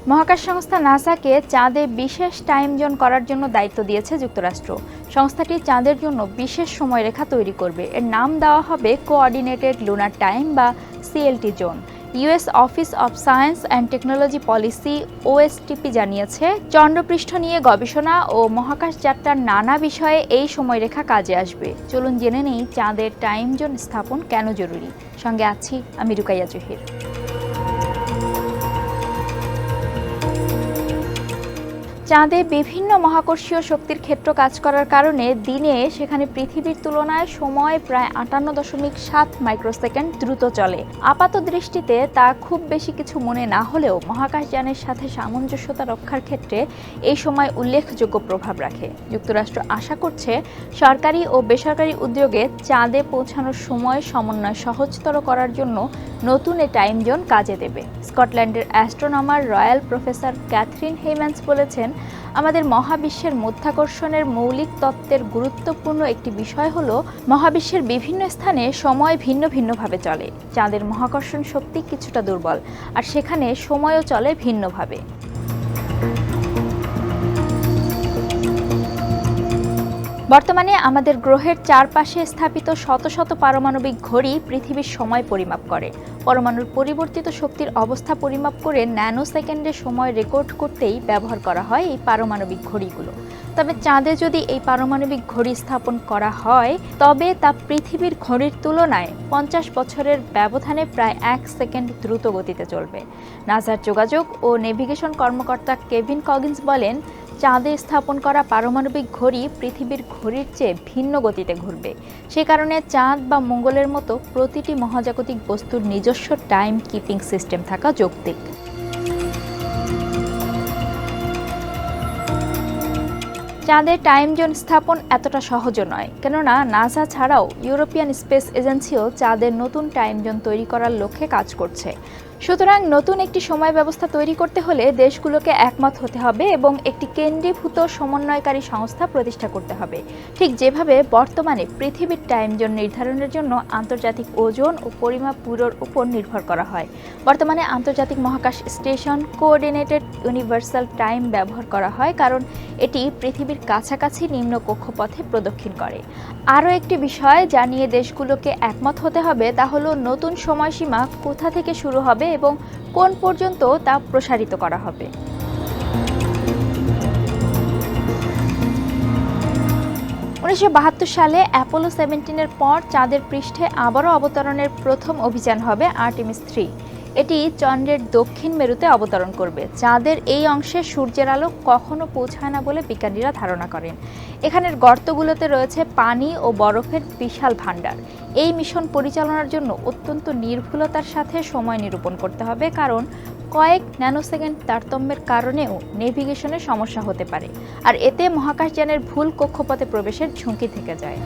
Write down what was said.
মহাকাশ সংস্থা নাসাকে চাঁদে বিশেষ টাইম জোন করার জন্য দায়িত্ব দিয়েছে যুক্তরাষ্ট্র। সংস্থাটি চাঁদের জন্য বিশেষ সময়রেখা তৈরি করবে। এর নাম দেওয়া হবে কোঅর্ডিনেটেড লুনার টাইম বা CLT zone. US office of science and technology policy OSTP জানিয়েছে, চন্দ্রপৃষ্ঠ নিয়ে গবেষণা ও মহাকাশ যাত্রার নানা বিষয়ে এই সময়রেখা কাজে আসবে। চলুন জেনে নেই চাঁদের টাইম জোন স্থাপন কেন জরুরি। সঙ্গে আছি আমি রুকাইয়া জহির। চাঁদে বিভিন্ন মহাকর্ষীয় শক্তির ক্ষেত্র কাজ করার কারণে দিনে সেখানে পৃথিবীর তুলনায় সময় প্রায় 58.7 মাইক্রোসেকেন্ড দ্রুত চলে। আপাত দৃষ্টিতে তা খুব বেশি কিছু মনে না হলেও মহাকাশযানের সাথে সামঞ্জস্যতা রক্ষার ক্ষেত্রে এই সময় উল্লেখযোগ্য প্রভাব রাখে। যুক্তরাষ্ট্র আশা করছে সরকারি ও বেসরকারি উদ্যোগে চাঁদে পৌঁছানোর সময় সমন্বয় সহজতর করার জন্য নতুন এ টাইম জোন কাজে দেবে। স্কটল্যান্ডের অ্যাস্ট্রোনমার রয়্যাল প্রফেসর ক্যাথরিন হেইম্যান্স বলেছেন, আমাদের মহাবিশ্বের মধ্যাকর্ষণের মৌলিক তত্ত্বের গুরুত্বপূর্ণ একটি বিষয় হল মহাবিশ্বের বিভিন্ন স্থানে সময় ভিন্ন ভিন্নভাবে চলে। চাঁদের মহাকর্ষণ শক্তি কিছুটা দুর্বল, আর সেখানে সময়ও চলে ভিন্নভাবে। বর্তমানে আমাদের গ্রহের চারপাশে স্থাপিত শত শত পারমাণবিক ঘড়ি পৃথিবীর সময় পরিমাপ করে। পরমাণুর পরিবর্তিত শক্তির অবস্থা পরিমাপ করে ন্যানো সেকেন্ডে সময় রেকর্ড করতেই ব্যবহার করা হয় এই পারমাণবিক ঘড়িগুলো। তবে চাঁদে যদি এই পারমাণবিক ঘড়ি স্থাপন করা হয়, তবে তা পৃথিবীর ঘড়ির তুলনায় 50 বছরের ব্যবধানে প্রায় 1 সেকেন্ড দ্রুত গতিতে চলবে। নাসার যোগাযোগ ও নেভিগেশন কর্মকর্তা কেভিন কগিন্স বলেন, চাঁদে স্থাপন করা পারমাণবিক ঘড়ি পৃথিবীর ঘড়ির চেয়ে ভিন্ন গতিতে ঘুরবে। সে কারণে চাঁদ বা মঙ্গলের মতো প্রতিটি মহাজাগতিক বস্তুর নিজস্ব টাইম কিপিং সিস্টেম থাকা যৌক্তিক। চাঁদের টাইম জোন স্থাপন এতটা সহজও নয়, কেননা নাসা ছাড়াও ইউরোপিয়ান স্পেস এজেন্সিও চাঁদের নতুন টাইম জোন তৈরি করার লক্ষ্যে কাজ করছে। সুতরাং নতুন একটি সময় ব্যবস্থা তৈরি করতে হলে দেশগুলোকে একমত হতে হবে এবং একটি কেন্দ্রীভূত সমন্বয়কারী সংস্থা প্রতিষ্ঠা করতে হবে। ঠিক যেভাবে বর্তমানে পৃথিবীর টাইম জোন নির্ধারণের জন্য আন্তর্জাতিক ওজন ও পরিমাপ ব্যুরোর উপর নির্ভর করা হয়, বর্তমানে আন্তর্জাতিক মহাকাশ স্টেশন কোঅর্ডিনেটেড ইউনিভার্সাল টাইম ব্যবহার করা হয়, কারণ এটি পৃথিবীর কাছাকাছি নিম্ন কক্ষপথে প্রদক্ষিণ করে। আরও একটি বিষয় যা নিয়ে দেশগুলোকে একমত হতে হবে তা হলো নতুন সময়সীমা কোথা থেকে শুরু হবে এবং কোন পর্যন্ত তা প্রসারিত করা হবে। 1972 সালে অ্যাপোলো 17-এর পর চাঁদের পৃষ্ঠে আবারও অবতরণের প্রথম অভিযান হবে আর্টেমিস 3। এটি চন্দ্রের দক্ষিণ মেরুতে অবতরণ করবে। চাঁদের এই অংশে সূর্যের আলো কখনো পৌঁছায় না বলে বিজ্ঞানীরা ধারণা করেন। এখানের গর্তগুলোতে রয়েছে পানি ও বরফের বিশাল ভাণ্ডার। এই মিশন পরিচালনার জন্য অত্যন্ত নির্ভুলতার সাথে সময় নিরূপণ করতে হবে, কারণ কয়েক ন্যানোসেকেন্ড তারতম্যের কারণেও নেভিগেশনের সমস্যা হতে পারে, আর এতে মহাকাশযানের ভুল কক্ষপথে প্রবেশের ঝুঁকি থেকে যায়।